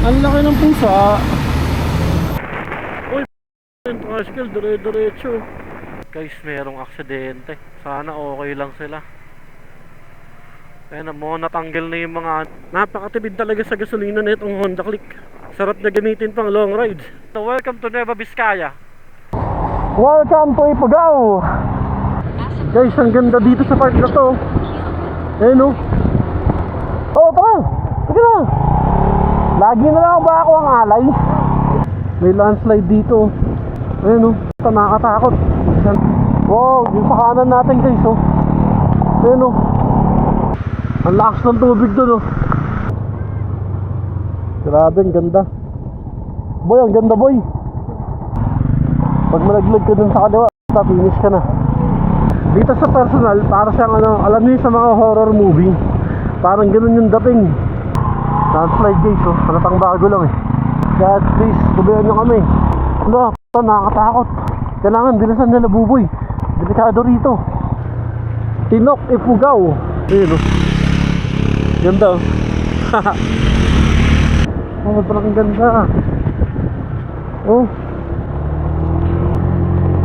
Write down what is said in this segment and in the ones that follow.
Ang laki ng pusa. Uy, yung tricycle, dire-diretso. Guys, merong aksidente. Sana okay lang sila. Kaya na mo natanggal na yung mga. Napakatipid talaga sa gasolina na itong Honda Click. Sarap na gamitin pang long ride. So welcome to Nueva Vizcaya. Welcome to Ifugao. Guys, ang ganda dito sa park na to. Ayun o. Oh, tara! Sige na! Lagi na lang ba ako ang alay? May landslide dito. Ayun o. Ito nakakatakot. Wow, yung sa kanan natin guys o. Ayun o. Ang lakas ng tubig doon o. Grabe, ang ganda. Boy, ang ganda boy. Pag malaglag ka dun sa kaliwa, finish ka na. Dito sa personal, para siyang ano, alam niyo sa mga horror movie, parang ganun yung dating. Landslide guys, oh, halatang bago lang eh. God please, tubayan nyo kami. Ano, ito nakakatakot. Kailangan bilisan nila buboy. Delikado rito. Tinok, Ifugao. Ayun oh. Ganda oh. Oh, parang ganda. Oh.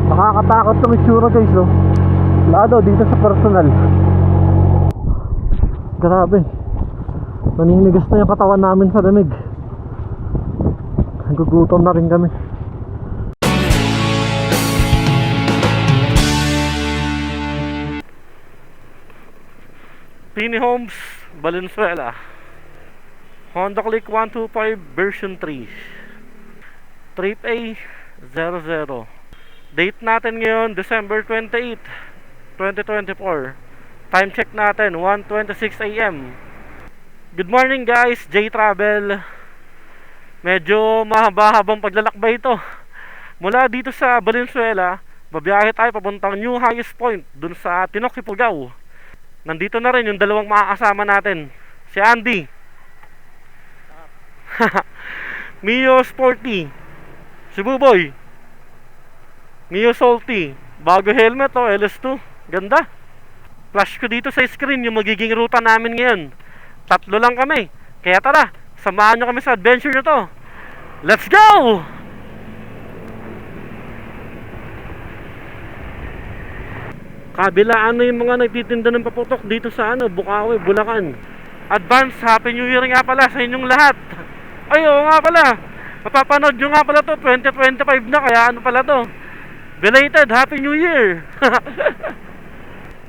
Nakakatakot yung itsura guys oh. Lado dito sa personal. Grabe. Naninigas na yung katawan namin sa lamig. Nagugutom na rin kami. Pini Homes, Valenzuela. Honda Click 125 version 3. Trip A00. Date natin ngayon December 28, 2024. Time check natin 1:26 AM. Good morning guys, J Travel. Medyo mahaba-habang paglalakbay ito. Mula dito sa Valenzuela, babiyahe tayo papuntang New Highest Point, dun sa Tinok, Ifugao. Nandito na rin yung dalawang makakasama natin. Si Andy Mio Sporty, si Buboy Mio Salty. Bago helmet oh, LS2. Ganda. Flash ko dito sa screen yung magiging ruta namin ngayon. 3 lang kami. Kaya tara, samahan nyo kami sa adventure na to. Let's go! Kabilaan na yung mga nagtitinda ng paputok dito sa Bukawi, Bulacan. Advance Happy New Year nga pala sa inyong lahat. Ay, oo nga pala. Mapapanood nyo nga pala to 2025 na, kaya ano pala to, belated Happy New Year.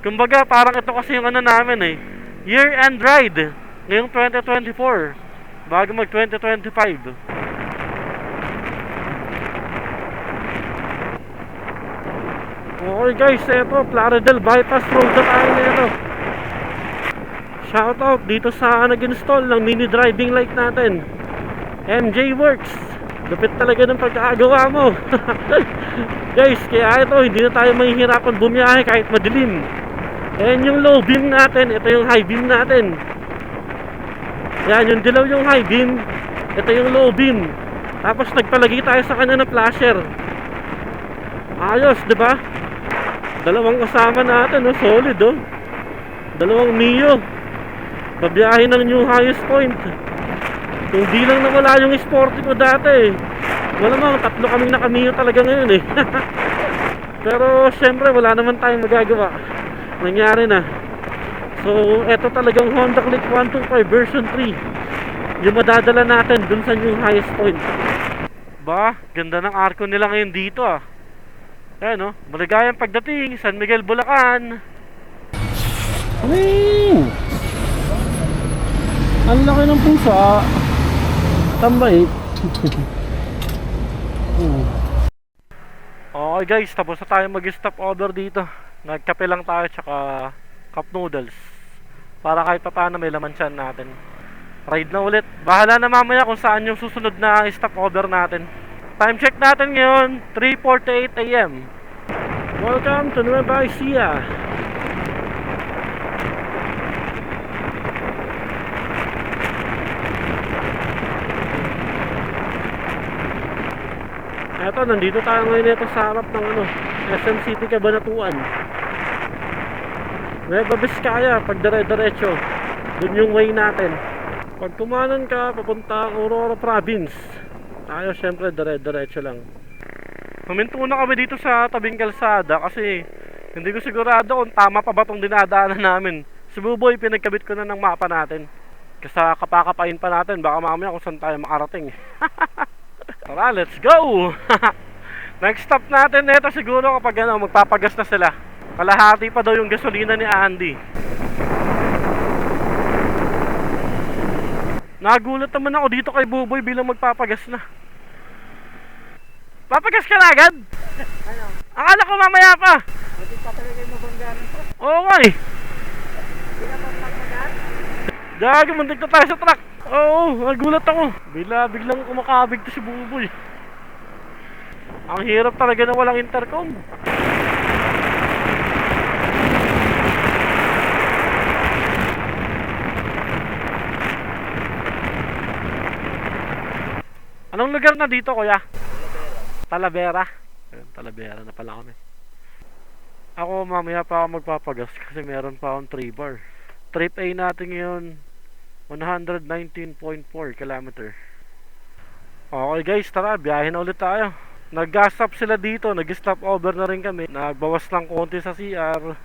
Kumbaga parang ito kasi yung namin eh, year end ride ngayong 2024 bago mag 2025. Okay guys, eto Plaridel Bypass Road na tayo nito. Shoutout dito sa nag-install ng mini driving light natin, MJ Works. Lupit talaga ng pagkakagawa mo. Guys, kaya ito, hindi na tayo mahihirapan bumiyahe kahit madilim. Ayan yung low beam natin, ito yung high beam natin. Yan, yung dilaw yung high beam, ito yung low beam. Tapos nagpalagi tayo sa kanya ng flasher. Ayos, diba? Dalawang kasama natin, oh, solid oh. Dalawang Mio. Pabiyahe ng New Highest Point. Hindi lang nawala yung sporty ko dati. Malamang 3 kaming nakamiyo talaga ngayon eh. Pero syempre wala naman tayong magagawa. Nangyari na. So eto talagang Honda Click 125 version 3 yung madadala natin dun sa New Highest Point. Ba, ganda ng arko nila ngayon dito ah. Ayan oh, maligayang pagdating San Miguel, Bulacan. Ang laki ng pusa. Tambay. Okay guys, tapos na tayo mag-stop over dito. Nagkape lang tayo tsaka cup noodles para kahit pa paano may laman siya natin. Ride na ulit. Bahala na mamaya kung saan yung susunod na stop over natin. Time check natin ngayon 3:48 AM. Welcome to Nueva Ecija. Eto, nandito tayo ngayon ito sa harap ng SM City, Cabanatuan. Nueva Vizcaya, pag dire-diretso. Dun yung way natin. Pag kumanan ka, papunta Aurora Province. Tayo syempre dire-diretso lang. Huminto na kami dito sa tabing kalsada kasi hindi ko sigurado kung tama pa ba itong dinadaanan namin. Si Buboy, pinagkabit ko na ng mapa natin. Kasi kapakapain pa natin, baka mamaya kung saan tayo makarating. Tara, let's go! Next stop natin ito siguro kapag magpapagas na sila. Kalahati pa daw yung gasolina ni Andy. Nagulat naman ako dito kay Buboy bilang magpapagas na. Papagas ka na agad? Ano? Akala ko mamaya pa. Hindi pa talaga yung mabangganan to. Oo nga eh. Hindi na magpapagas? Gago, muntik na tayo sa truck. Oo, nagulat ako. Biglang kumakabig to si Buboy. Ang hirap talaga na walang intercom. Anong lugar na dito, kuya? Talavera. Talavera na pala kami. Ako mamaya pa ako magpapagas kasi meron pa akong 3 bar. Trip A natin ngayon 119.4 kilometer. Okay guys, tara, biyahe na ulit tayo. Nag-gas stop sila dito, nag-stop over na rin kami. Nagbawas lang konti sa CR.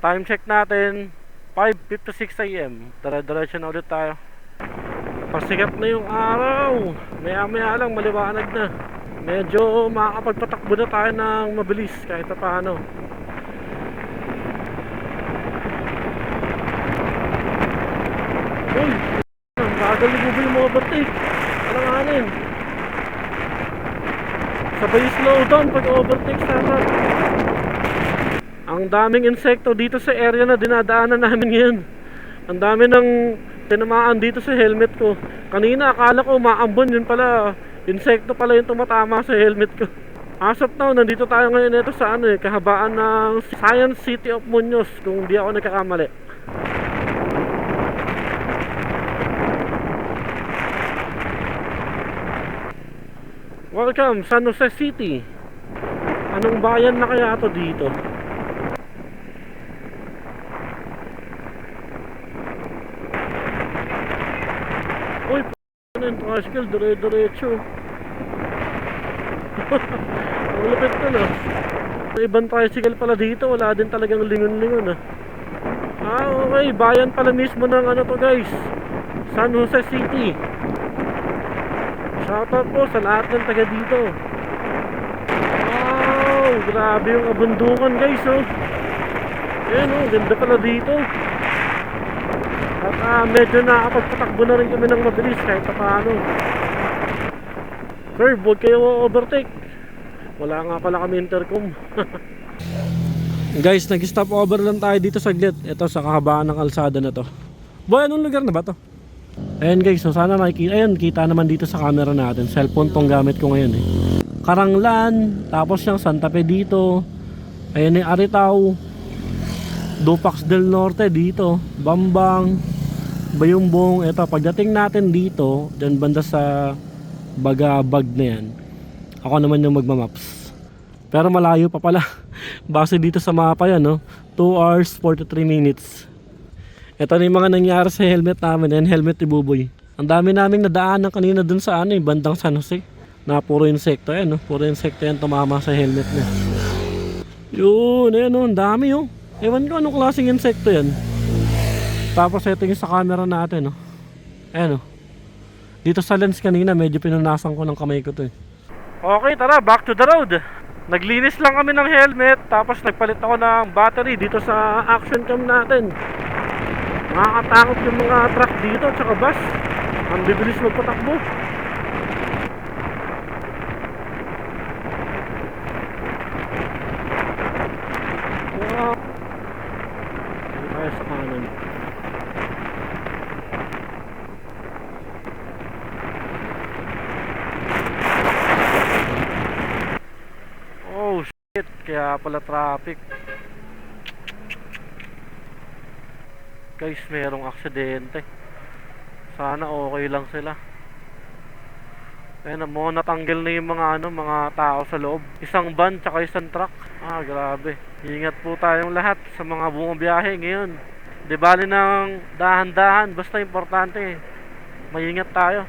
Time check natin 5:56 AM. Tara-diretso na ulit tayo. Pasikat na yung araw. Maya-maya lang maliwanag na. Medyo makakapagpatakbo na tayo ng mabilis kahit pa paano. Uy! Ang bagal ni Buboy mo overtake. Alanganin. Sabay slow down pag overtake sa harap. Ang daming insekto dito sa area na dinadaanan namin ngayon. Ang dami ng tinamaan dito sa helmet ko. Kanina akala ko maambon, yun pala insekto pala yung tumatama sa helmet ko. As of now, nandito tayo ngayon ito sa kahabaan ng Science City of Muñoz, kung hindi ako nagkakamali. Welcome, San Jose City. Anong bayan na kaya ito dito? Uy, ano yung tricycle, dire-diretso. Ang lupit ko na. May ibang tricycle pala dito, wala din talagang lingon-lingon okay, bayan pala mismo ng to guys, San Jose City. Shoutout po sa lahat ng taga dito. Wow, grabe yung abundukan guys Ayan ganda pala dito. At medyo nakakapagpatakbo na rin kami ng mabilis kahit paano. Curve, huwag kayo overtake. Wala nga pala kami intercom. Guys, nag-stop over lang tayo dito saglit. Ito sa kahabaan ng kalsada na to. Boy, anong lugar na ba to? Ayan guys, so sana makikita. Ayan, kita naman dito sa camera natin. Cellphone tong gamit ko ngayon Karanglan, tapos yung Santa Fe dito. Ayan yung Aritao, Dupax del Norte dito, Bambang, Bayumbong. Ito, pagdating natin dito, dyan banda sa Bagabag na yan, ako naman yung magmamaps. Pero malayo pa pala. Base dito sa mapa yan 2 hours 43 minutes. Ito na yung mga nangyari sa helmet namin. Yan, helmet ni Buboy. Ang dami naming nadaanan kanina dun sa bandang San Jose, na puro insekto yan puro insekto yan tumama sa helmet niya. Yun, ayan ang dami ewan ko anong klaseng insekto yan. Tapos ito yung sa camera natin ayan dito sa lens kanina medyo pinunasan ko ng kamay ko to Okay, tara, back to the road. Naglinis lang kami ng helmet, tapos nagpalit ako ng battery dito sa action cam natin. Nakakatakot yung mga truck dito at saka bus. Ang bibilis magpatakbo. Wow. Dito tayo sa kanan. Oh shit, kaya pala traffic. Guys, merong aksidente. Sana okay lang sila. Ayan mo, natanggal na yung mga tao sa loob. Isang van tsaka isang truck. Grabe. Ingat po tayong lahat sa mga bumabiyahe ngayon. Di bali ng dahan-dahan, basta importante maingat tayo.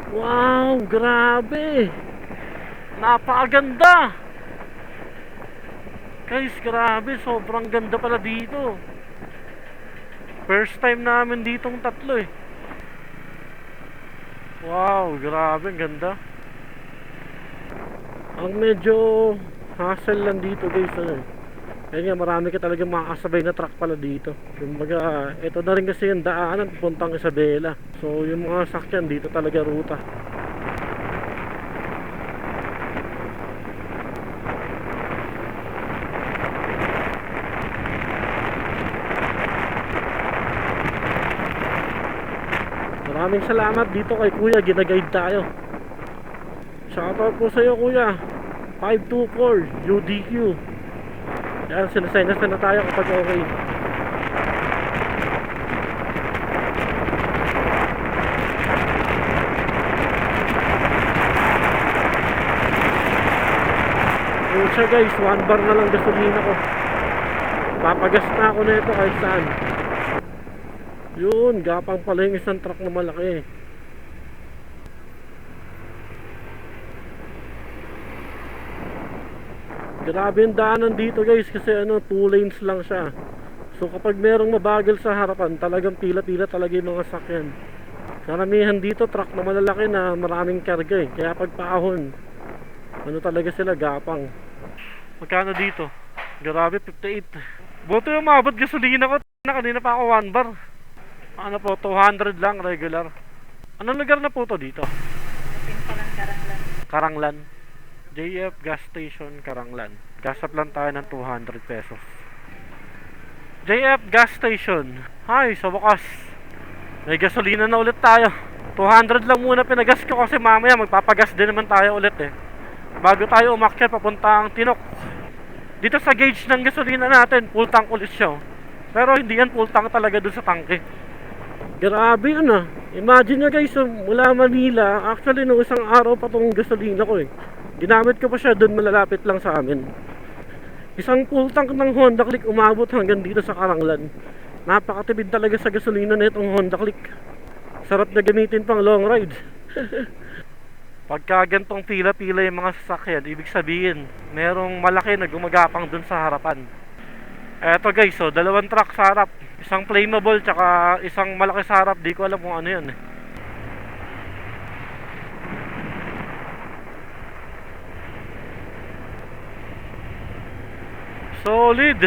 Wow, grabe. Napakaganda. Guys, grabe, sobrang ganda pala dito. First time namin ditong tatlo eh. Wow, grabe, ang ganda. Ang medyo hassle lang dito guys, ano eh. Kaya nga marami ka talaga makakasabay na truck pala dito. Kumbaga, ito na rin kasi yung daanan pupuntang Isabela. So yung mga sakyan dito talaga ruta. Maraming salamat dito kay Kuya, ginaguide tayo. Shoutout po sa iyo Kuya. 524 UDQ. Yan, sinasenyas na tayo kapag okay. Yun siya guys, 1 bar na lang gasolina ko. Papagas na ako na ito kahit saan. Yun, gapang pala yung isang truck na malaki. Grabe yung daanan dito guys, kasi ano, 2 lanes lang siya. So kapag merong mabagal sa harapan, talagang pila-pila talaga yung mga sakyan. Karamihan dito truck na malalaki na maraming karga eh. Kaya pag paahon, ano talaga sila, gapang. Magkano dito? Grabe, 58. Buto yung mabot gasolina ko na kanina pa ako 1 bar. Ano po, 200 lang regular. Anong lugar na po to dito? Pinpalan Karanglan. Karanglan. JF gas station Karanglan. Gas up lang tayo ng 200 pesos. JF gas station. Hi, sa wakas may gasolina na ulit tayo. 200 lang muna pinagas ko kasi mamaya magpapagas din naman tayo ulit eh. Bago tayo umakyat papuntang Tinok. Dito sa gauge ng gasolina natin, full tank ulit siya. Pero hindi yan full tank talaga dun sa tangke. Grabe yun ah. Imagine nyo guys, mula Manila, actually nung isang araw pa tong gasolina ko eh. Ginamit ko pa siya doon, malalapit lang sa amin. Isang full tank ng Honda Click umabot hanggang dito sa Karanglan. Napakatipid talaga sa gasolina na itong Honda Click. Sarap na gamitin pang long ride. Pagka gantong pila-pila yung mga sasakyan, ibig sabihin merong malaki na gumagapang dun sa harapan. Eto guys, so dalawang truck sa harap. Isang flammable tsaka isang malaki sa harap. Di ko alam kung ano yan eh. Solid.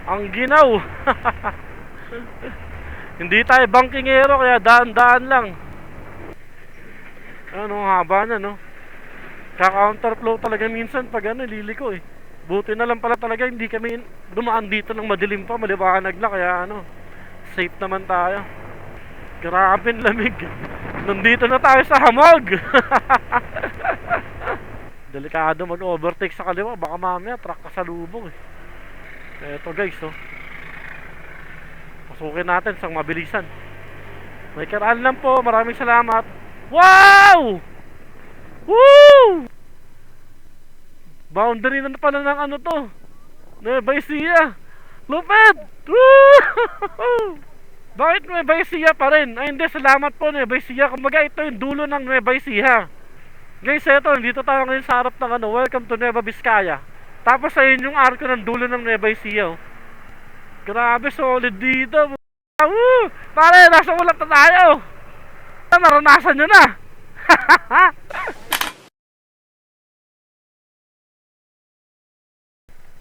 Ang ginaw. Hindi tayo bankingero kaya daan-daan lang. Ano, haba na no. Ka-counterflow talaga minsan pag ano, liliko eh. Buti na lang pala talaga hindi kami dumaan dito ng madilim pa, maliwanag na kaya ano, safe naman tayo. Grabe ang lamig. Nandito na tayo sa hamog. Delikado mag-overtake sa kaliwa, baka mamaya truck kasalubong eh. Eto guys, oh. Pasukin natin sang mabilisan. May karaan lang po, maraming salamat. Wow! Woo! Boundary na pala ng ano to, Nueva Ecija. Lupit! Woo! Bakit Nueva Ecija pa rin? Ay hindi, salamat po Nueva Ecija. Kumbaga ito yung dulo ng Nueva Ecija. Guys, eto, dito tayo ngayon sa harap ng ano, welcome to Nueva Vizcaya. Tapos ayun yung arko ng dulo ng Nueva Ecija, oh. Grabe, solid dito. Woo! Pare, nasa ulap na tayo. Naranasan nyo na.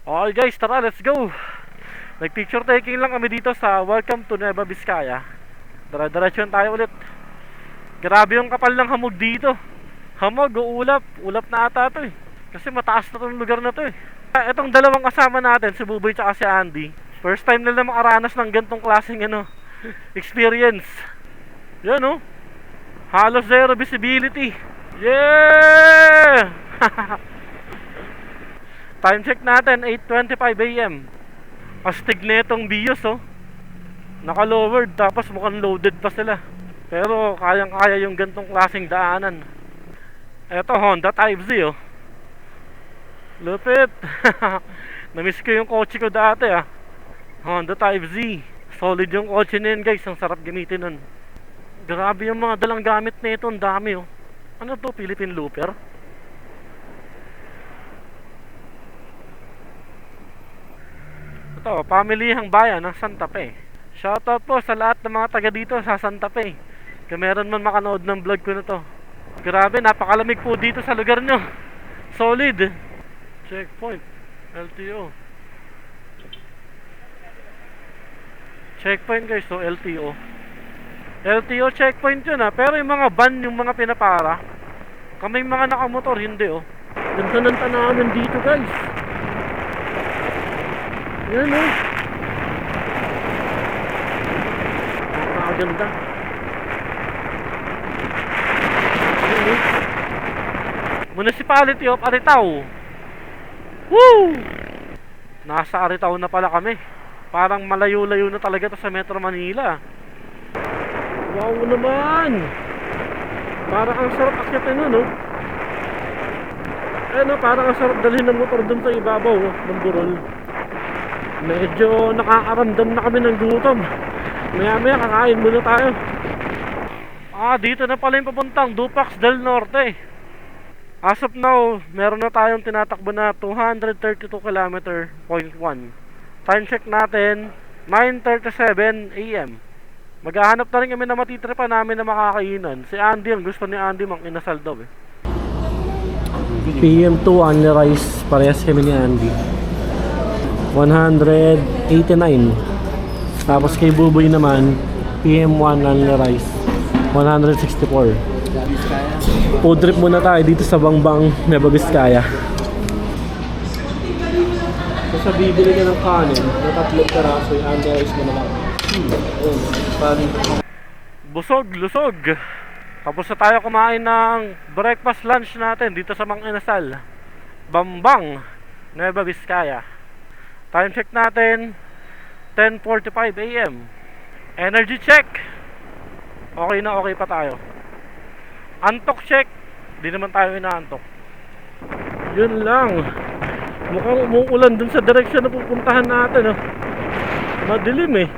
Okay guys, tara, let's go. Nag-picture taking lang kami dito sa welcome to Nueva Vizcaya. Diretso tayo ulit. Grabe yung kapal ng hamog dito. Hamog o ulap. Ulap na ata to eh. Kasi mataas na tong lugar na to eh. Etong dalawang kasama natin, si Buboy tsaka si Andy, first time nila makaranas ng gantong klaseng ano, experience. Yan oh. Halos zero visibility. Yeah! Time check natin, 8:25 AM. Astig na itong bios oh. Naka-lowered tapos mukhang loaded pa sila. Pero kayang-kaya yung gantong klaseng daanan. Eto Honda Type Z oh. Lupit. Namiss ko yung kotse ko dati ah. Honda Type Z. Solid yung kotse na yun guys, ang sarap gamitin nun. Grabe yung mga dalang gamit na ito, ang dami oh. Ano to, Philippine Looper? Ito, pamilihang bayan ng Santa Fe. Shoutout po sa lahat ng mga taga dito sa Santa Fe. Kung meron man makanood ng vlog ko na to. Grabe, napakalamig po dito sa lugar nyo. Solid. Checkpoint LTO. Checkpoint guys, so LTO. LTO checkpoint yun pero yung mga van, yung mga pinapara, kaming mga nakamotor, hindi oh. Ganda ng tanaman dito guys. Yan oh. Napakaganda. Yan oh. Municipality of Aritaw. Woo! Nasa Aritaw na pala kami. Parang malayo-layo na talaga to sa Metro Manila. Wow naman! Parang ang sarap akyatin nun, no? Eh no, parang ang sarap dalhin ng motor dun sa ibabaw ng burol. Medyo nakakaramdam na kami ng gutom. Maya-maya kakain muna tayo. Dito na pala yung papuntang Dupax del Norte. As of now, meron na tayong tinatakbo na 232 km/1. Time check natin 9:37 AM. Maghahanap na rin kami na matitripa namin na makakainan. Si Andy, ang gusto ni Andy mang inasal daw eh. PM2 only rice, parehas kami ni Andy. 189. Tapos kay Buboy naman PM1 only rice, 164. Food trip muna tayo dito sa Bangbang, Nueva Vizcaya. Basta bibili ka ng kanin na 3 peraso, yung only rice mo na lang. Busog, lusog. Tapos na tayo kumain ng breakfast lunch natin dito sa Mang Inasal, Bambang, Nueva Vizcaya. Time check natin 10:45 AM. Energy check, okay na okay pa tayo. Antok check, di naman tayo inaantok. Yun lang. Mukhang umuulan dun sa direksyon na pupuntahan natin Madilim eh.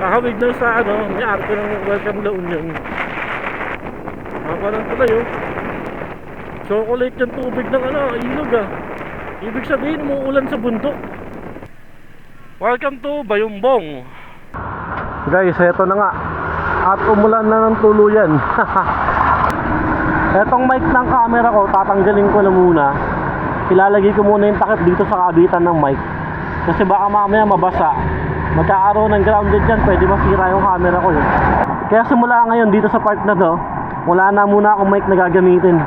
Kahawig na sa may arko ng Welcome La Union. Parang tulay chocolate yung tubig ng ilog Ibig sabihin umuulan sa bundok. Welcome to Bayumbong. Guys, eto na nga. At umulan na ng tuluyan. Etong mic ng camera ko, tatanggalin ko na muna. Ilalagay ko muna yung takip dito sa kabitan ng mic. Kasi baka mamaya mabasa. Magkakaroon ng grounded dyan, pwede masira yung camera ko Kaya simula ngayon dito sa part na to, wala na muna akong mic na gagamitin.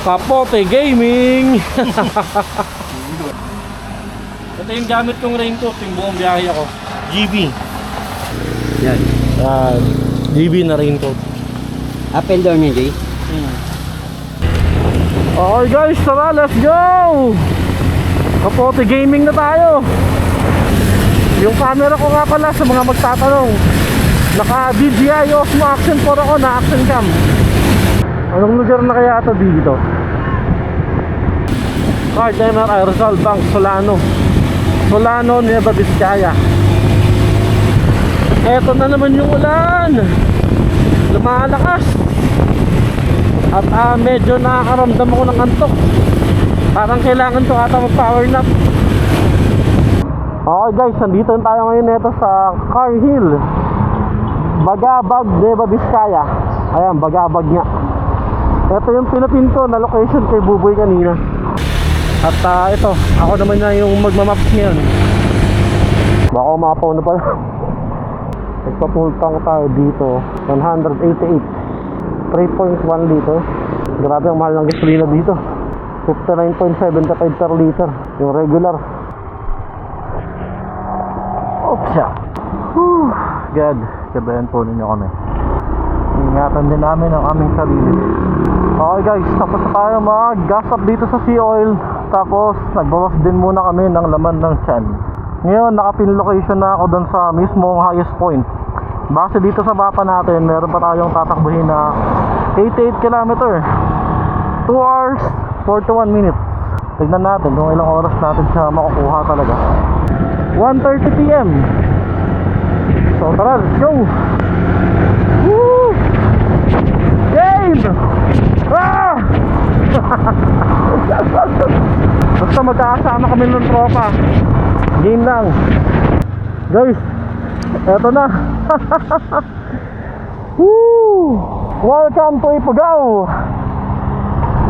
Kapote Gaming! Ito yung gamit kong raincoat yung buong biyahe ako. GB. Yan. GB na raincoat. Up and down yun, Jay. Okay guys, tara, let's go! Kapote Gaming na tayo. Yung camera ko nga pala sa mga magtatanong, naka DJI Osmo Action 4 ako na action cam. Anong lugar na kaya ito dito? Cardener Aerosol Bank, Solano, Nueva Vizcaya. Eto na naman yung ulan, lumalakas. At medyo nakakaramdam ako ng antok. Parang kailangan ko ata mag-power nap. Okay guys, nandito tayo ngayon nito sa Car Hill, Bagabag, Nueva Vizcaya. Ayan, Bagabag nga. Ito yung pinapinto na location kay Buboy kanina. At ito, ako naman na yung magmamaps ngayon. Baka umapaw na pala. Nagpapultang tayo dito 188, 3.1 liter. Grabe ang mahal ng gasolina dito, 59.75 per liter yung regular. Opsya. God, sabayan po ninyo kami. Ingatan din namin ang aming sarili. Okay guys, tapos na tayo mag-gas up dito sa Sea Oil. Tapos nagbawas din muna kami ng laman ng tiyan. Ngayon nakapin location na ako doon sa mismong highest point. Base dito sa mapa natin, meron pa tayong tatakbuhin na 88 km, 2 hours 41 minutes. Tignan natin kung ilang oras natin siya makukuha talaga. 1:30 PM. So tara, let's go. Woo! Game! Ah! Basta magkakasama kami ng tropa. Game lang. Guys, eto na. Woo! Welcome to Ifugao.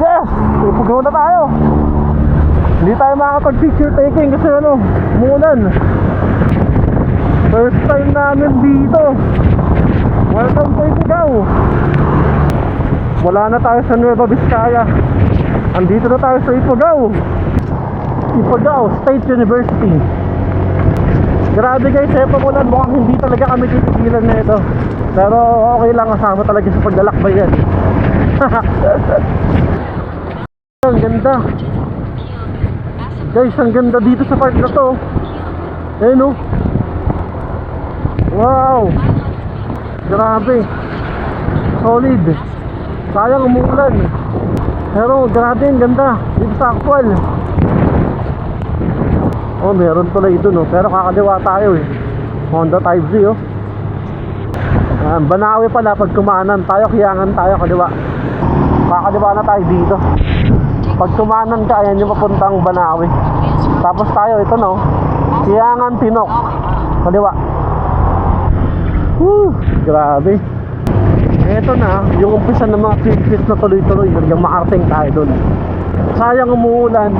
Yes! Ifugao na tayo. Hindi tayo makakapag-picture taking kasi umuulan. First time namin dito. Welcome to Ifugao. Wala na tayo sa Nueva Vizcaya. Andito na tayo sa Ifugao. Ifugao State University. Grabe guys, eto ulan, mukhang hindi talaga kami titigilan na ito. Pero okay lang, kasama talaga sa paglalakbay yan. Ang ganda. Guys, ang ganda dito sa part na to. Ayun o. Wow. Grabe. Solid. Sayang umuulan. Pero grabe, ang ganda dito sa actual. Oh, meron tulay ito no. Pero kakaliwa tayo eh. Honda Type Z oh. Banawi pala pag kumanan tayo, Kiyangan tayo kaliwa. Kakaliwa na tayo dito. Pag kumanan ka, ayan yung papuntang Banawi. Tapos tayo, ito no, Kiyangan Tinok kaliwa. Woo, grabe. Ito na, yung umpisa ng mga fish na tuloy-tuloy. Yung makarting tayo dun. Sayang umuulan.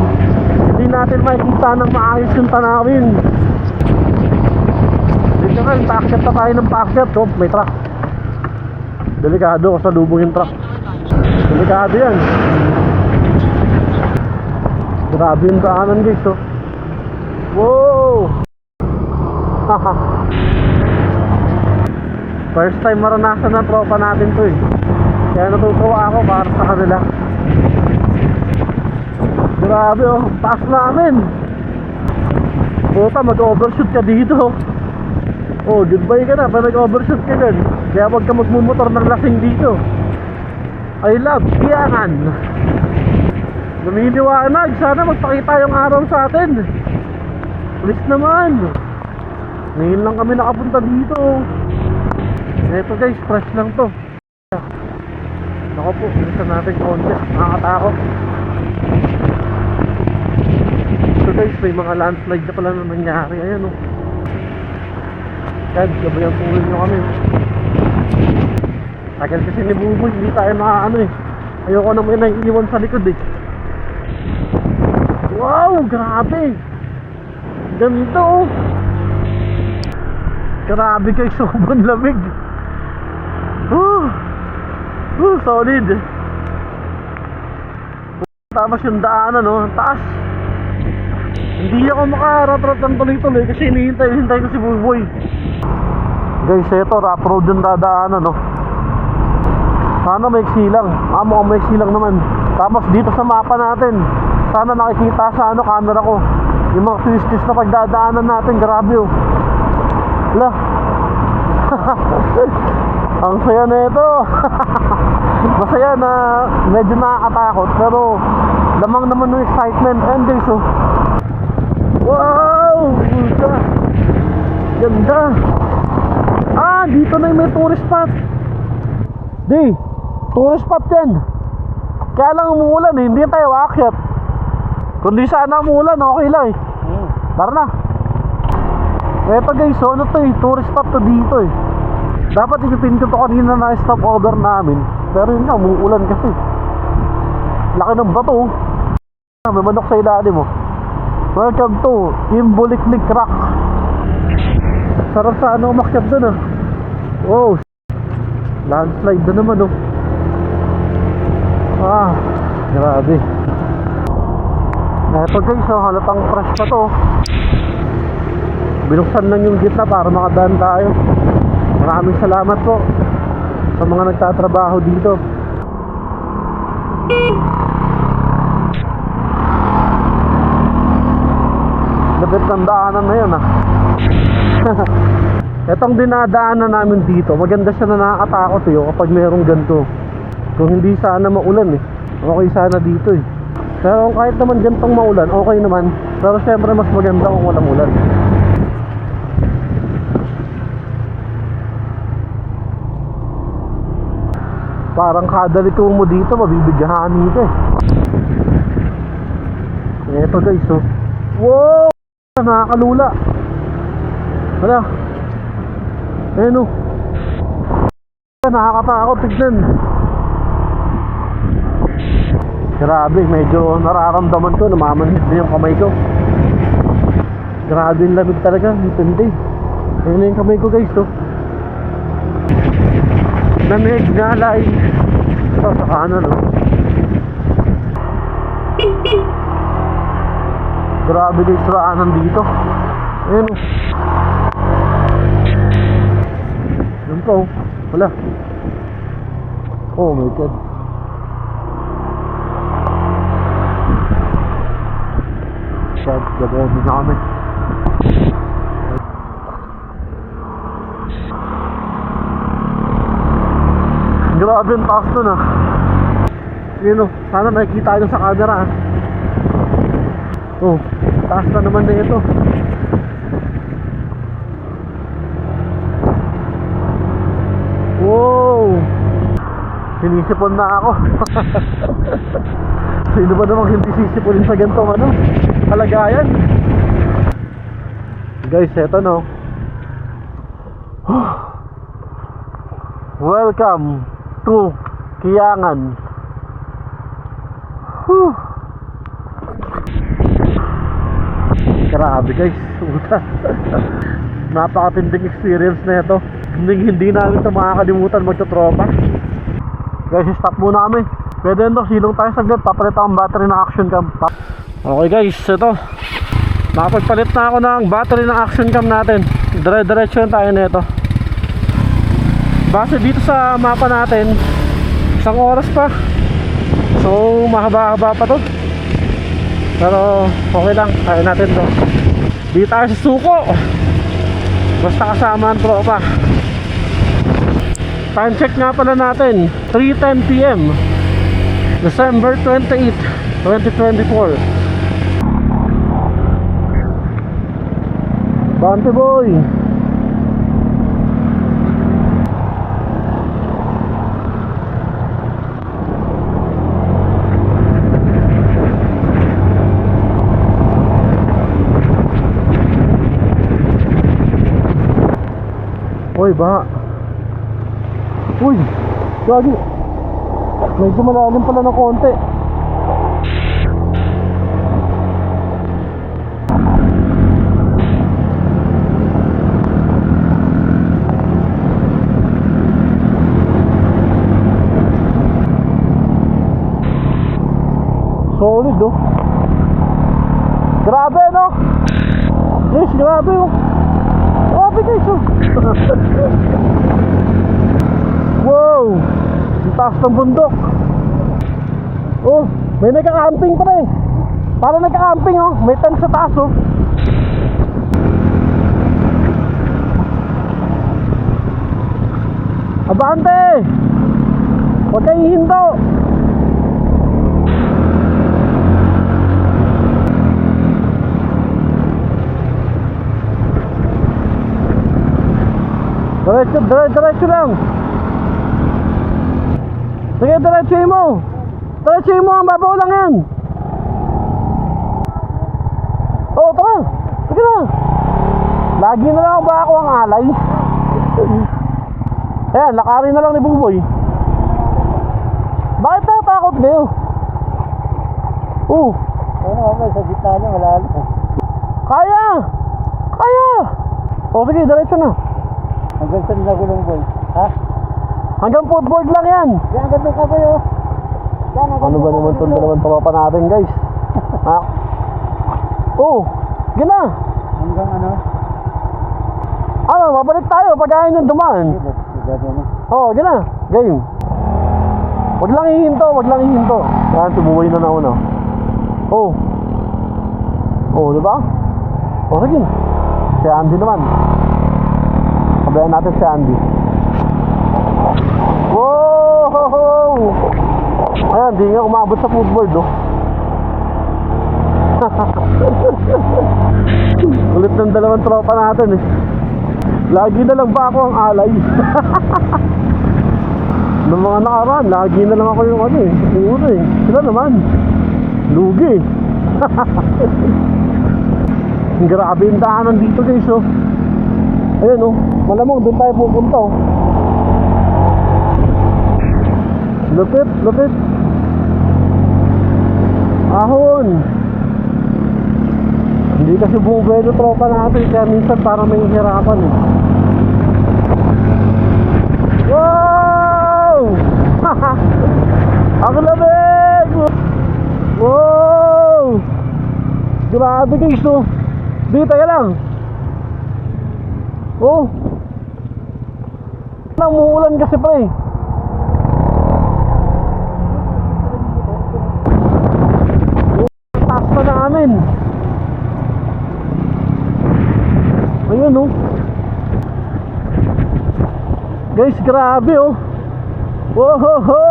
Hindi natin makikita ng maayos yung tanawin. Dito nga, paakyat na tayo ng paakyat. Oh, may truck. Delikado, kasalubong yung truck. Delikado yan. Grabe yung daanan guys oh. Wow. Haha. First time maranasan ng tropa natin to eh. Kaya natutuwa ako para sa kanila. Grabe oh, taas namin. Puta, mag-overshoot ka dito. Oh, goodbye ka na, pa nag-overshoot ka dyan. Kaya wag ka magmumotor ng lasing dito. I love Kiyangan. Lumiliwanag, sana magpakita yung araw sa atin. Please naman. Ngayon lang kami nakapunta dito. Eto guys, fresh lang to. Ako po, bilisan natin konti. Nakakatakot. So guys, may mga landslide na pala na nangyari. Ayan o. Dad, gabayang tulin nyo kami. Tagal kasi ni Buboy, hindi tayo nakaano eh. Ayoko naman naiiwan sa likod eh. Wow, grabe. Ganito oh. Grabe guys, sobrang lamig. Solid. Tapos yung daanan no, taas. Hindi ako makarat-rat ng tuloy-tuloy kasi hinihintay ko si Buboy. Guys, eto rough road yung dadaanan no. Sana may silang. Mukhang may silang naman. Tapos dito sa mapa natin, sana nakikita sa camera ko yung mga twist na pagdadaanan natin. Grabe oh. Lah. Ang saya na ito. Masaya na, medyo nakakatakot pero lamang naman ng excitement. And guys oh. Wow! Ganda. Dito na yung may tourist spot. Tourist spot yan. Kaya lang umuulan eh, hindi tayo aakyat. Kundi sana umuulan, okay lang eh. Tara na. Eto guys, ano to eh, tourist spot to dito eh. Dapat ipipin ko to kanina na stop over namin. Pero yun nga, umuulan kasi. Laki ng bato. May manok sa ilalim mo. Welcome to Imboliklik Rock. Sarap sa umakyat dun ah. Oh, landslide na naman oh. Grabe. Eto guys, halatang crash pa to. Binuksan lang yung gitna para makadaan tayo. Maraming salamat po sa mga nagtatrabaho dito. Lapit ng daanan na yun Etong dinadaanan namin dito, maganda siya na nakakatakot kapag mayroong ganito. Kung hindi sana maulan okay sana dito Pero kahit naman gantong maulan, okay naman. Pero syempre mas maganda kung walang ulan. Parang kada liko mo dito, mabibigyahan ka eh. Eto guys, oh. Wow! Nakakalula. Wala. Ayan, oh. Nakakatakot tignan. Grabe, medyo nararamdaman ko, namamanhid na yung kamay ko. Grabe yung lamig talaga, hindi. Ayan na yung kamay ko guys, oh. Lamig, nalay. Ito sa kanan, oh. Grabe guys, raanan dito. Ayan, oh. Yan po, oh. Wala. Oh my god. Shit, gagawin na kami. Grabe yung taas nun ah. Yun oh, sana nakikita nyo sa camera ah. Oh, taas na naman na ito. Wow! Sinisipon na ako. Sino ba namang hindi sisipunin sa ganitong ano? Kalagayan. Guys, eto no. Welcome to Kiangan. Grabe guys, puta. Napakatinding experience na ito. Hindi namin ito makakalimutan magtutropa. Guys, stop muna kami. Pwede nito, silong tayo saglit. Papalit ang battery ng action cam. Okay guys, ito. Nakapagpalit na ako ng battery ng action cam natin. Dire-diretso tayo na ito. Base dito sa mapa natin, 1 oras pa. So, mahaba-haba pa to. Pero, okay lang. Kaya natin to. Dito tayo sa suko. Basta kasama ang tropa. Time check nga pala natin, 3:10 PM December 28, 2024. Bante boy. Uy, ba? Uy, gagi. Medyo malalim pala ng konti. Solid oh. Grabe no. Guys, grabe oh. Grabe guys oh. Wow! Ang taas ng bundok. Oh, may nagka-camping pa rin. Parang nagka-camping oh. May tent sa taas oh. Abante! Huwag kayo hihinto. Diretso lang. Sige, diretsuhin mo. Diretsuhin mo, ang babaw lang yan. Oo, tara. Sige na. Lagi na lang ba ako ang alay? Ayan, lakarin na lang ni Buboy. Bakit natakot kayo? Okay, sa gitna niya, malalim. Kaya! Kaya! O sige, diretso na. Hanggang saan na gulong boy? Ha? Hanggang footboard lang yan. Yan, hanggang ka boy oh. Yan, Ano ba naman ito naman tropa natin guys? Ha? Oh, gina. hanggang ano? Ano, mabalik tayo pag ayaw nyo dumaan. Oo, gina. Game. Wag lang ihinto, wag lang ihinto. Yan, tumuwi na nauna. Oh. Oh, diba? Oh, sige. Si Andy naman. Kabayan natin si Andy. Wow! Ayan, di nga umabot sa footboard, oh. Ulit ng dalawang tropa natin, eh. Lagi na lang ba ako ang alay? Ng mga mga nakaraan, lagi na lang ako yung ano eh, siguro eh. Sila naman, lugi. Grabe yung daanan dito guys oh. Ayun oh, malamang doon tayo pupunta oh. Lupit, lupit. Ahon. Hindi kasi bumubuelo tropa natin, kaya minsan parang may hirapan eh. Wow! Ang lamig! Wow! Grabe guys oh. Dito ka lang. Oh. Namuulan kasi pre. Taas pa namin. Ayun oh. Guys, grabe oh. Wohoho!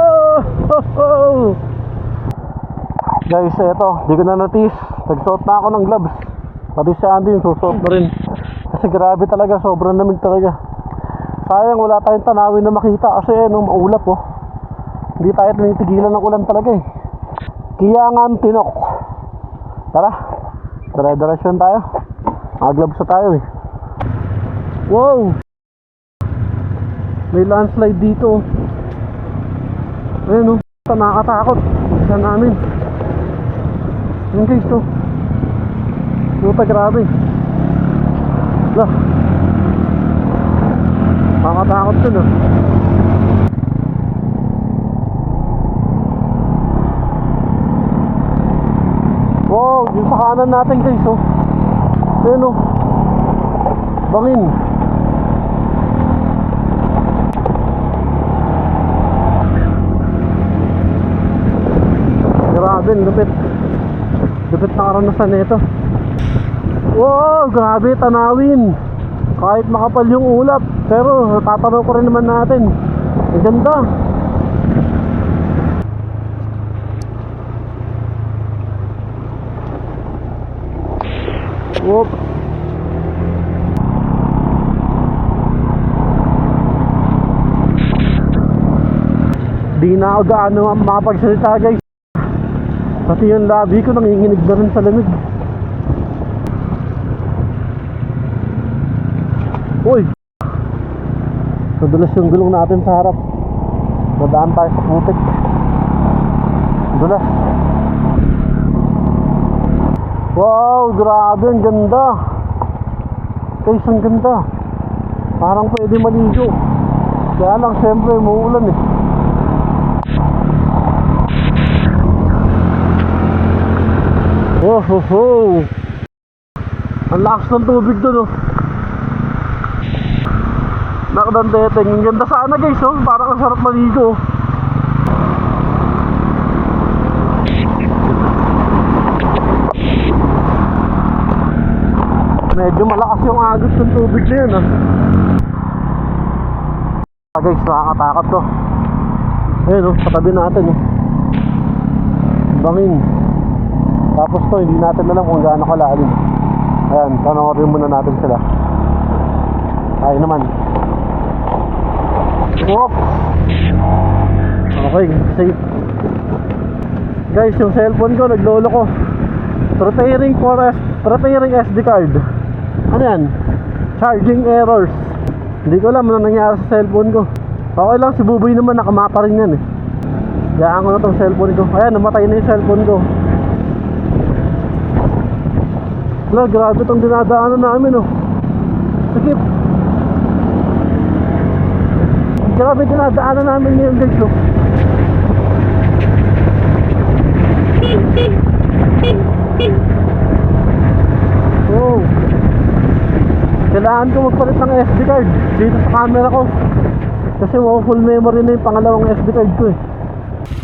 Guys, eto, di ko na notice. Nagsuot na ako ng gloves. Pati si Andy yung susuot na rin. Kasi grabe talaga, sobrang lamig talaga. Sayang wala tayong tanawin na makita. Kasi nung maulap oh. Hindi tayo tinitigilan ng ulan talaga eh. Kiyangan Tinok. Tara, dire-direksyon tayo. Gloves na tayo eh. Wow! May landslide dito. Ayun oh, nakakatakot. Isa namin. Ayun guys oh. Puta grabe. Lah. Nakakatakot dun oh. Wow, yung sa kanan natin guys oh. Ayun oh. Bangin. Grabe, lupit. Lupit na karanasan nito. Wow, grabe, tanawin. Kahit makapal yung ulap, pero tatanaw ko rin naman natin. Ang ganda. Whoop. Di na ako gaano makapagsalita guys. Pati yung labi ko nanginginig na rin sa lamig. Uy! Nadulas yung gulong natin sa harap. Nadaan tayo sa putik. Nadulas. Wow! Grabe! Ang ganda! Guys, ang ganda! Parang pwede maligo. Kaya lang siyempre mauulan eh. Oh ho ho! Ang lakas ng tubig dun oh. Nakadandeteng. Ang ganda sana guys oh. Parang ang sarap maligo. Medyo malakas yung agos ng tubig na yun ah. Guys, nakakatakot to. Ayun oh, katabi natin oh. Bangin. Tapos to, hindi natin alam kung gaano kalalim. Ayan, panoorin muna natin sila. Ay naman. Oops. Okay, safe. Guys, yung cellphone ko, naglolo ko. Preparing SD card. Ano yan? Charging errors. Hindi ko alam ano nangyari sa cellphone ko. Okay lang, si Buboy naman nakamapa rin yan eh. Gayaan ko na tong cellphone ko. Ayan, namatay na yung cellphone ko. Wala, grabe itong dinadaanan namin oh. Sakip. Grabe dinadaanan namin ngayon guys oh. Wow. Kailangan ko magpalit ng SD card dito sa camera ko. Kasi full memory na yung pangalawang SD card ko eh.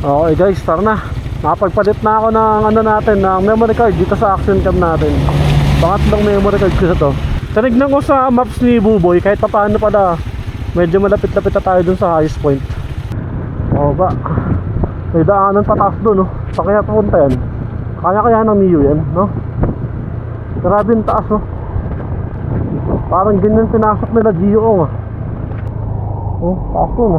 Okay guys, tara na. Nakapagpalit na ako ng ano natin, ng memory card dito sa action cam natin. Pangatlong memory card ko sa to. Tinignan ko sa maps ni Buboy, kahit pa paano pala medyo malapit-lapit na tayo dun sa highest point. O ba, may daanan pataas dun no. Sa kaya papunta yan. Kaya ng Mio yan no. Grabe yung taas no. Parang ganyan pinasok nila Gio oh. Oh, taas dun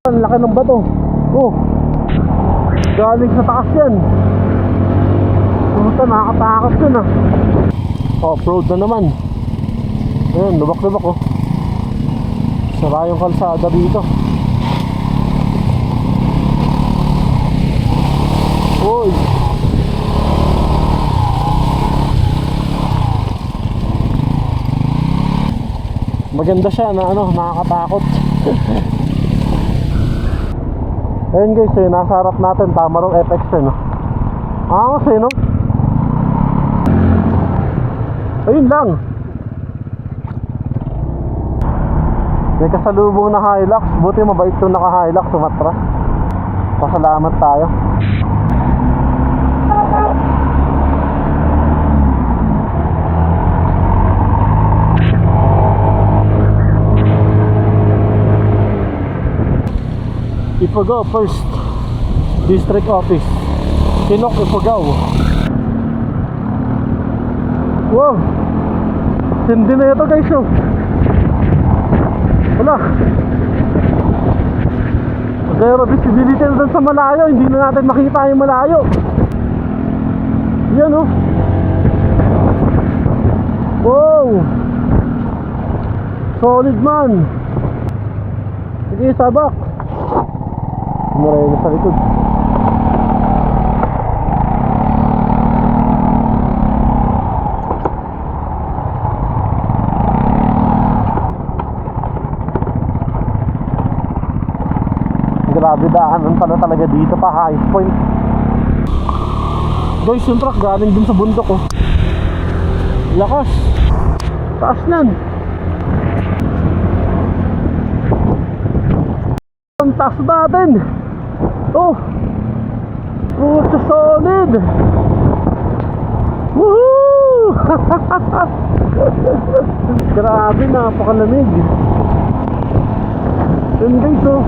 Ang laki ng bato. Oh. Galing sa taas yan. Pumunta, nakakatakot yun ah. Off-road na naman. Ayun, lubak-lubak oh. Sara yung kalsada dito. Uy. Maganda siya na ano, nakakatakot. Ayun guys, eh, nasa harap natin, tama ng FX eh, no? Kasi no? Ayun lang. May kasalubong na Hilux. Buti mabait yung naka-Hilux, sumatras. Pasalamat tayo. Ifugao First District Office, Tinok, Ifugao. Wow, hindi na ito guys oh. Wala, zero visibility na dun sa malayo. Hindi na natin makita yung malayo. Yan oh. Wow, solid man. Sige, sabak. Maray na sa likod. Grabe daanan pala talaga dito pa, highest point. Guys, yung truck galing dun sa bundok oh. Lakas. Taas nan. Ang taas natin. Oh, puto solid. Woohoo. Grabe, napakalamig. Yun guys oh,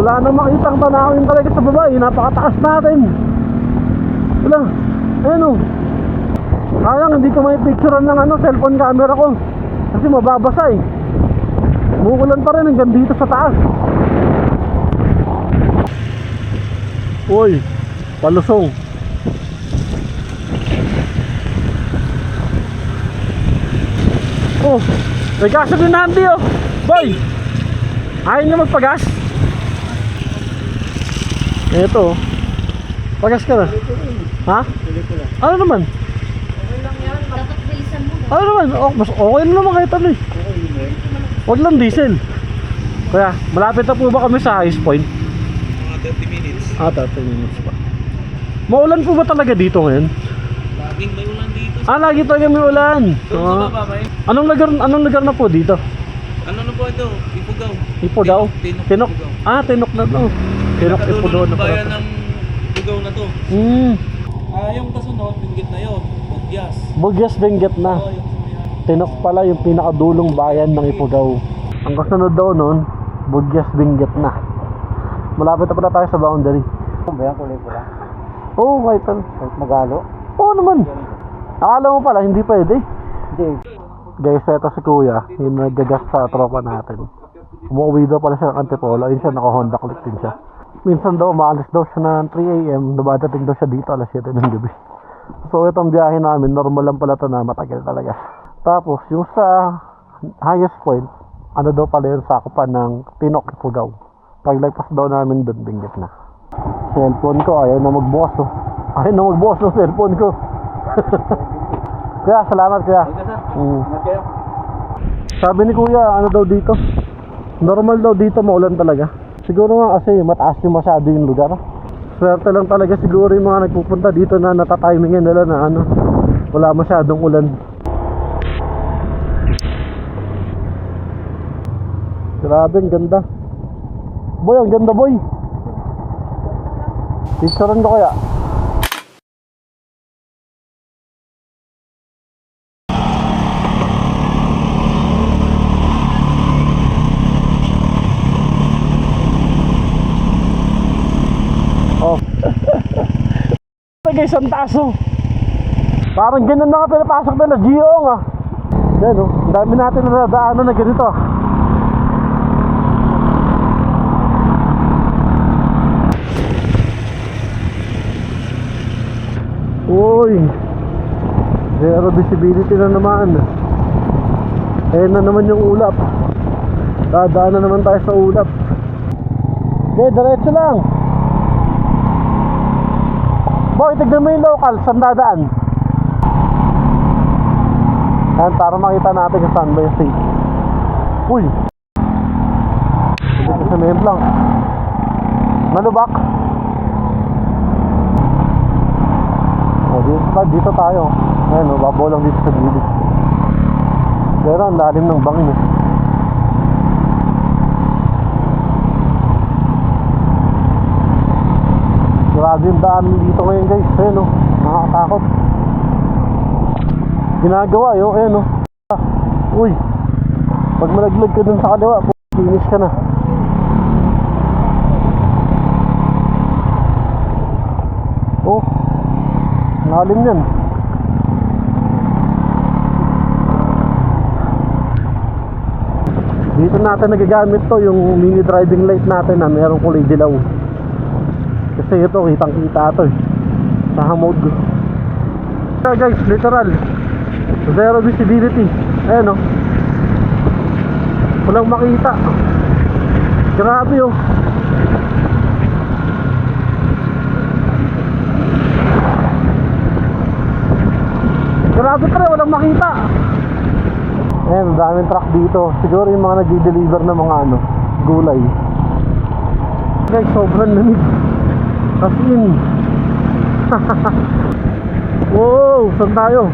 wala na makitang tanawin talaga sa baba. Napakataas natin. Wala, ayun oh. Sayang hindi ko may picturean ng ano, cellphone camera ko, kasi mababasa eh. Umuulan pa rin hanggang dito sa taas. Uy, palusong. Oh, may gas din Nandi oh. Boy, ayaw niya magpagas. Ito, pagas ka na. Ha? Ano naman? Okay lang yan. Dapat bilisan mo. Ano naman? Mas okay na naman kahit ano eh. Huwag lang diesel. Kaya, malapit na po ba kami sa highest point? Mga 30 minutes. 30 minutes pa. Maulan po ba talaga dito ngayon? Laging may ulan dito. Lagi talaga may ulan. Doon sa baba, may. Anong lugar na po dito? Ano na po ito? Ifugao. Ifugao? Tinok. Ifugao. Tinok na to. Tinok, Ifugao na pala. Bayan ng Ifugao na to. Yung kasunod, Benguet na yun. Bugyas. Bugyas, Benguet na. Oo, yung sumihan. Tinok pala yung pinakadulong bayan ng Ifugao. Ang kasunod daw nun, Bugyas, Benguet na. Malapit na pala tayo sa boundary. Ano ba yan, kulay pula? Oo, kahit Magalo? Oo naman. Akala mo pala, hindi pwede. Hindi. Guys, ito si Kuya, yung nagagas sa tropa natin. Umuwi daw pala siya ng Antipolo. Ayun siya, naka-Honda Click din siya. Minsan daw, maalis daw siya ng 3 AM. Dumadating daw siya dito alas 7 ng gabi. So, itong biyahe namin, normal lang pala ito na matagal talaga. Tapos, yung sa highest point, ano daw pala yung sakupan ng Tinok, Ifugao. Paglagpas daw namin doon, Benguet na. Cellphone ko, ayaw na magbukas oh. Ayaw na magbukas ng cellphone ko. Kuya, salamat kuya. Okay. Sabi ni kuya, ano daw dito? Normal daw dito, maulan talaga. Siguro nga kasi mataas yung masyado yung lugar. Swerte lang talaga siguro yung mga nagpupunta dito na natatimingan nila na ano, wala masyadong ulan. Grabe, ang ganda. Boy, ang ganda boy. Picturean ko kaya. Oh. Guys, ang taas oh. Parang ganun na ka pinapasok nila Giong ah. Yan oh, ang dami natin na nadaanan na ganito. oy. Zero visibility na naman. Ayan na naman yung ulap. Dadaan na naman tayo sa ulap. Okay, diretso lang. Boy, tignan mo yung local, saan dadaan? Ayan, para makita natin kung saan ba yung safe. Uy, dito sa main lang. Malubak. O, dito tayo. Ayan, babaw lang dito sa gilid. Pero ang lalim ng bangin eh. Grabe yung daan dito ngayon guys. Ayan o, nakakatakot. Ginagawa yun, ayan o. Uy, pag malaglag ka dun sa kaliwa, finish ka na. Oh, lalim yan. Dito natin nagagamit to, yung mini driving light natin na merong kulay dilaw. Kasi ito, kitang kita ito eh, sa mode. Kaya guys, literal zero visibility. Ayan o, walang makita. Grabe o. Grabe pa rin, walang makita. Ayan, daming truck dito. Siguro yung mga nag-deliver ng mga ano, gulay. Guys, sobrang lamig. As in. Wow, saan tayo?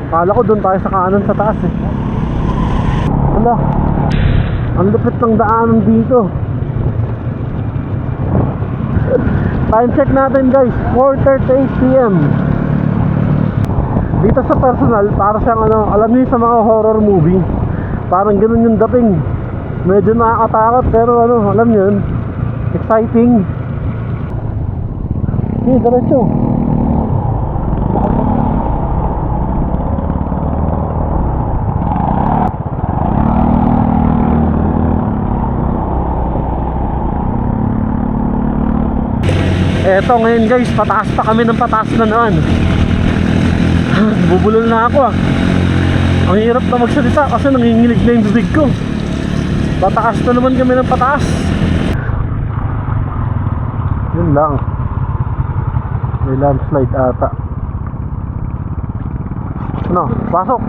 Kala ko doon tayo sa kanan sa taas eh. Wala, ang lupit ng daanan dito. Time check natin guys, 4:38 PM. Dito sa personal, para siyang ano, alam niyo sa mga horror movie, parang ganun yung dating. Medyo nakakatakot pero ano, alam niyo yun, exciting. Okay, diretso. Eto ngayon guys, pataas pa kami ng pataas na naman. Bubulol na ako ah. Ang hirap na magsalita kasi nanginginig na yung bibig ko. Pataas na naman kami ng pataas. Yun lang. May landslide ata. Ano? Pasok.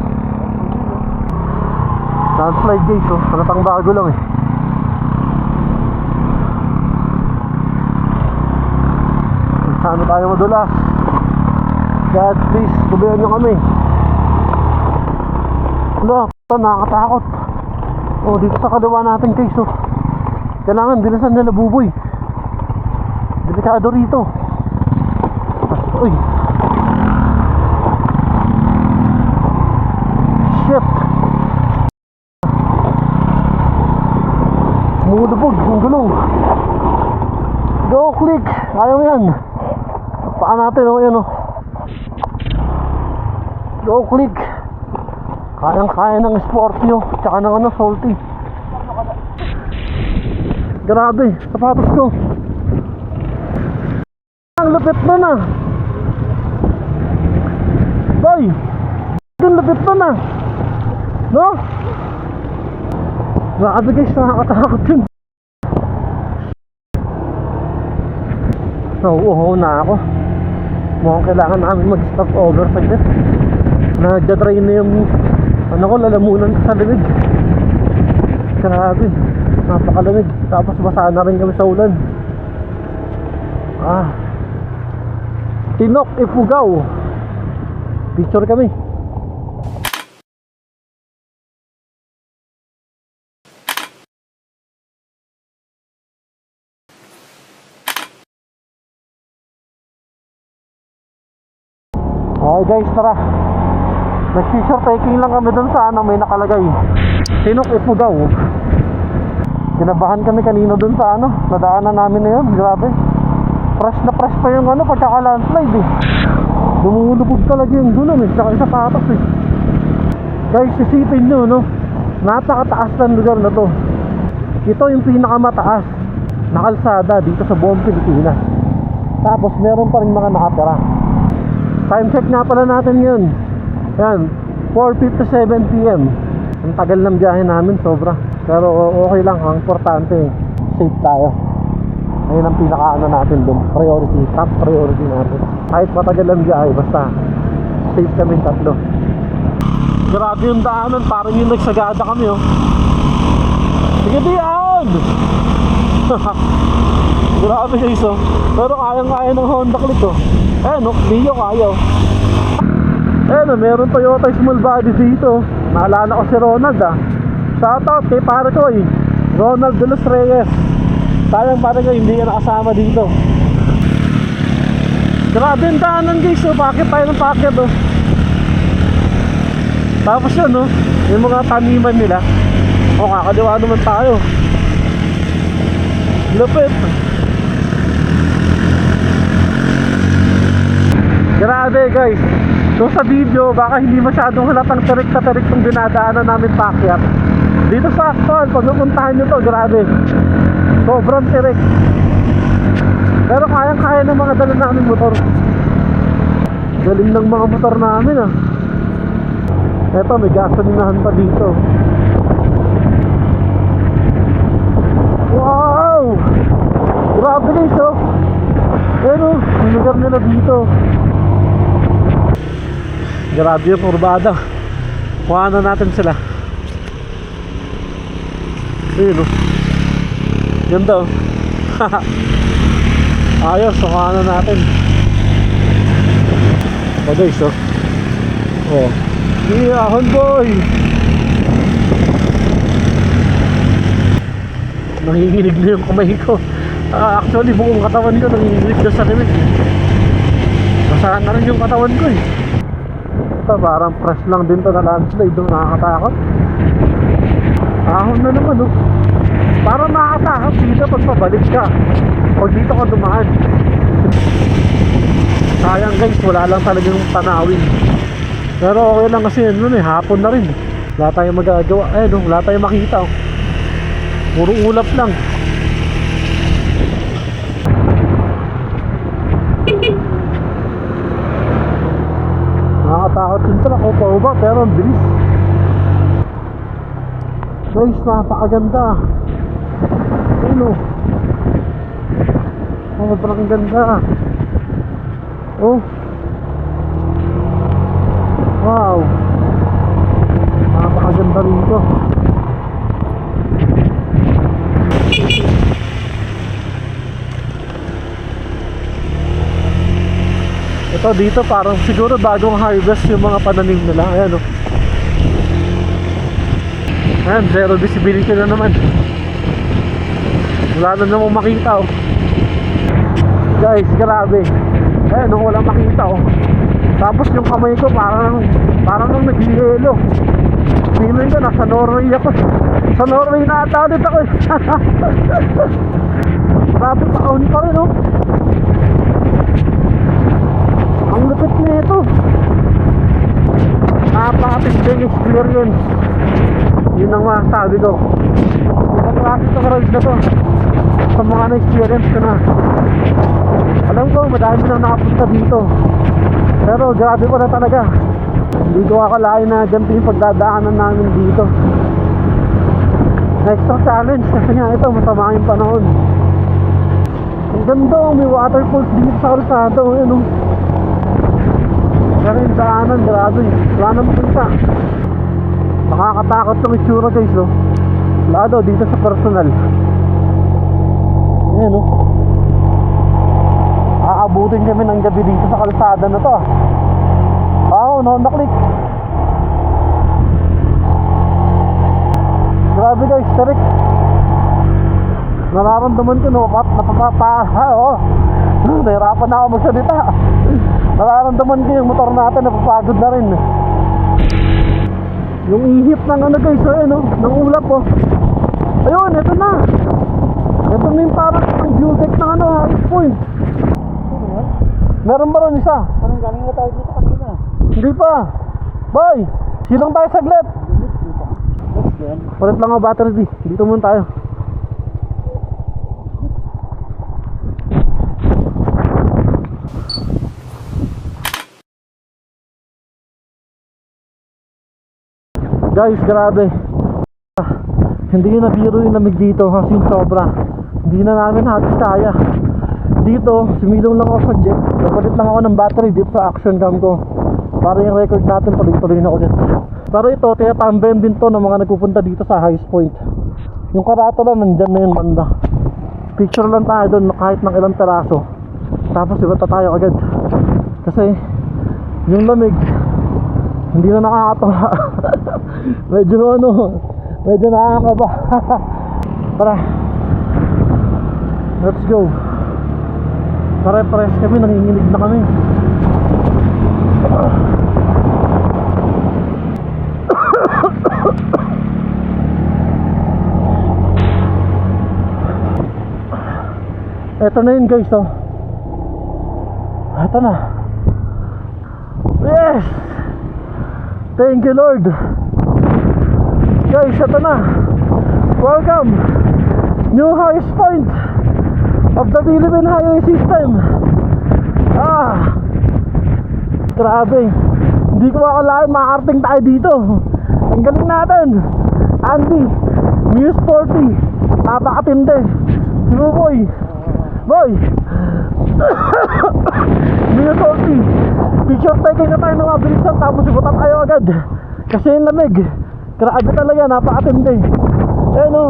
Landslide guys oh. Palatang bago lang eh. Saan tayo madulas? God please, tubayan nyo kami. Ano? Ito nakakatakot. Oh, dito sa kaliwa natin guys oh. Kailangan bilisan nila buboy. Delikado rito. Uy. Shit. Mumulubog yung gulong. Go click. Ayaw yan. Paan natin oh, yan oh. Go click. Kayang-kaya ng Scorpio tsaka ng ano, salty. Grabe, sapatos ko. Ang lupit na na. Boy, ang lupit na na. No? Grabe guys, nakakatakot yun. Nauuhaw na ako. Mukhang kailangan namin mag-stop over saglit. Nagdadry na yung ano ko, lalamunan sa limig. Grabe, napakalamig. Tapos basa na rin kami sa ulan. Tinok, Ifugao. Picture kami. Okay guys, tara. Nag-picture taking lang kami dun sa ano, may nakalagay Tinok, Ifugao. Kinabahan kami kanina dun sa ano, nadaanan namin na yun. Grabe, fresh na fresh pa yung ano, pagkaka-landslide eh. Lumulubog talaga yung gulong eh, saka isa patas eh. Guys, isipin nyo no, napakataas ng lugar na to. Ito yung pinakamataas na kalsada dito sa buong Pilipinas. Tapos meron pa rin mga nakatira. Time check nga pala natin yun. Yan, 4:57 PM. Ang tagal ng biyahe namin, sobra. Pero okay lang, ang importante, safe tayo. Ayun ang pinaka-ano natin dun, priority, top priority natin. Kahit matagal ang biyahe, basta safe kami tatlo. Grabe yung daanan, parang yung nagsagada kami oh. Sige diyan! Grabe guys oh. Pero kayang-kaya ng Honda Click oh. No, Dio kaya oh. Meron Toyota small body dito. Naalala ko si Ronald ah. Shoutout kay pare ko eh, Ronald de los Reyes. Sayang pare ko hindi ka nakasama dito. Grabe yung daanan guys oh. Bakit tayo ng packet oh. Tapos yun oh, yung mga taniman nila. Kakadiwa naman tayo. Lupit. Grabe guys. So sa video, baka hindi masyadong halatang tarik na tarik yung dinadaanan namin pakyat. Dito sa actual, pag napuntahan nyo to, grabe. Sobrang tarik. Pero kayang-kaya ng mga dala namin motor. Galing ng mga motor namin ah. Eto, may gasolinahan pa dito. Wow! Grabe guys oh. Pero, ang lugar nila dito. Grabe yung kurbada. Kuha na natin sila. Ayun oh. Ganda oh. Ayos, kuha na natin. O guys oh. Oh. Yeah, Honboy! Nanginginig na yung kamay ko. Actually, buong katawan ko nanginginig na sa limit. Nasaan na rin yung katawan ko eh. Ito, parang fresh lang din to na landslide. Nakakatakot. Ahon na naman oh. Parang nakakatakot dito pag pabalik ka. Pag dito ka dumaan. Sayang guys, wala lang talagang tanawin. Pero okay lang kasi yun eh, hapon na rin. Wala tayong magagawa. Wala tayong makita oh. Puro ulap lang. Nakakatakot yung truck o pa pero ang bilis. Guys, napakaganda. Sobrang ganda. Oh. Wow. Napakaganda rito. Ito dito parang siguro bagong harvest yung mga pananim nila. Ayan oh. Ayan, zero visibility na naman. Wala na namang makita oh. Guys, grabe. Ayan oh, walang makita oh. Tapos yung kamay ko parang nung naghihilo. Feeling ko nasa Norway ako. Sa Norway na ata ulit ako. Grabe, taon pa rin oh. Ang lupit na ito. Napakatinding experience. Yun ang masasabi ko. Ang klase itong ride na to. Sa mga na-experience ko na. Alam ko, madami nang nakapunta dito. Pero grabe ko na talaga. Hindi ko akalain na ganito yung pagdadaanan namin dito. Next challenge kasi nga ito, masama yung panahon. Ang ganda, may waterfalls dito sa kalsada. Pero yung daanan, grabe. Wala nang punta. Nakakatakot yung itsura guys oh. Wala daw dito sa personal. Ayan oh. Aabutin kami ng gabi dito sa kalsada na to. Honda Click. Grabe guys, tarik. Nararamdaman ko napapapa oh. Nahirapan na ako magsalita. Nararamdaman ko yung motor natin napapagod na rin. Yung ihip ng ano guys, ng ulap oh. Ayun, ito na. Ito na yung parang view deck ng Harris Point. Meron ba ron isa? Parang galing na tayo dito kanina. Hindi pa. Boy, silong tayo saglit. Palit lang ang battery. Dito muna tayo. Guys, grabe. Hindi na biro yung lamig dito, kasi sobra. Hindi na namin halos kaya. Dito, sumilong lang ako sa jet. Napalit lang ako ng battery dito sa action cam ko, para yung record natin tuloy-tuloy na ulit. Pero ito, tinatambayan din to ng mga nagpupunta dito sa highest point. Yung karatula, nandyan na yung banda. Picture lang tayo doon kahit ng ilang teraso. Tapos iba tayo agad. Kasi yung lamig hindi na nakakatawa. medyo nakakaba. Tara, let's go. Pare-pares kami, nanginginig na kami. Eto na yun guys, oh. Eto na. Yes! Thank you Lord. Guys, eto na. Welcome. New highest point of the Philippine highway system. Grabe. Hindi ko akalain makakarating tayo dito. Ang galing natin. Andy, Muse 40. Napakatindi. Si Boy. Muse 40. Picture taking na tayo ng mabilisan, tapos ibutan tayo agad. Kasi yung lamig. Grabe talaga, napakatindi. Ayan o,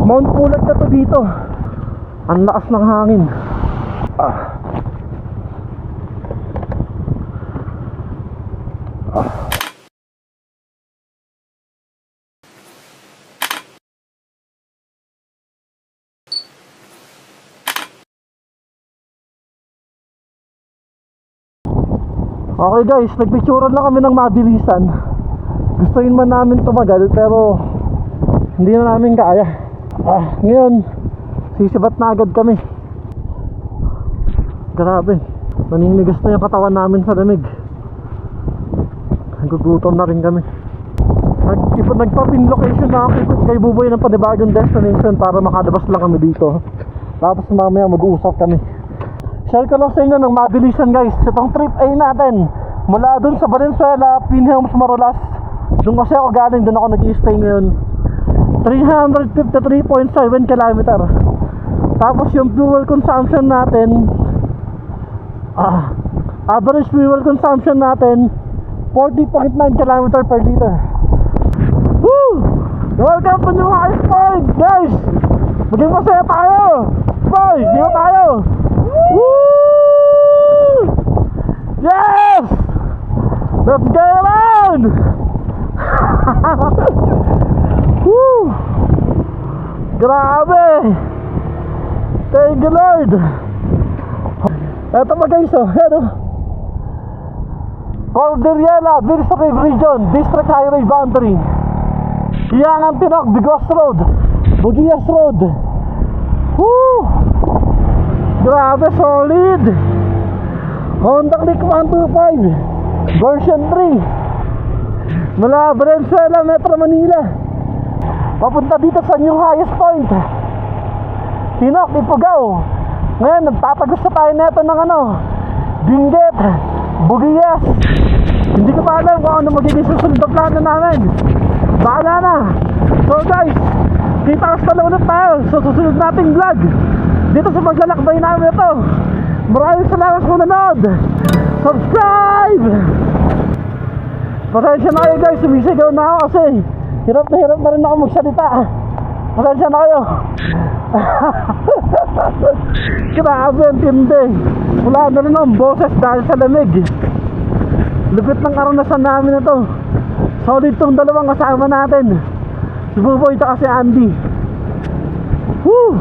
Mount Pulag na to dito. Ang lakas ng hangin. Okay guys, nagpicturean lang kami ng mabilisan. Gustuin man namin tumagal pero hindi na namin kaya. Ngayon, sisibat na agad kami. Grabe, naninigas na yung katawan namin sa lamig. Nagugutom na rin kami. Nagpa-pin location na ako kay Buboy ng panibagong destination para makadabas lang kami dito. Tapos mamaya mag-uusap kami. Share ko lang sa inyo ng mabilisan guys. Itong trip A natin, mula dun sa Valenzuela, Pinhomes, Marolas. Doon kasi ako galing, doon ako nag-i-stay ngayon. 353.7 km. Tapos yung fuel consumption natin, average fuel consumption natin 40.9 km per liter. Woo! Welcome to New Highest Point guys! Maging masaya tayo! Boy! Sino tayo? Woo! Yes! Let's go around! Woo! Grabe! Thank you Lord! Eto pa guys, eto Cordillera Administrative Region District Highway Boundary, Iyangan Tinok, Bigos Road, Bugias Road. Woo! Grabe, solid! Honda Click 125 version 3 mula Valenzuela, Metro Manila, papunta dito sa New Highest Point, Tinok, Ifugao. Ngayon, nagtatagos na tayo neto ng Benguet, Bugias. Hindi ko pa alam kung ano magiging susunod na plano namin. Bahala na. So guys, kita-kas na ulit tayo sa susunod nating vlog dito sa paglalakbay namin ito. Maraming salamat sa nanonood. Subscribe! Pasensya na kayo guys, sumisigaw na ako kasi hirap na rin ako magsalita. Pasensya na kayo. Grabe ang tindi. Wala na rin ang boses dahil sa lamig. Lupit ng karanasan namin ito. Solid tong dalawang kasama natin, si Buboy at si Andy. Woo!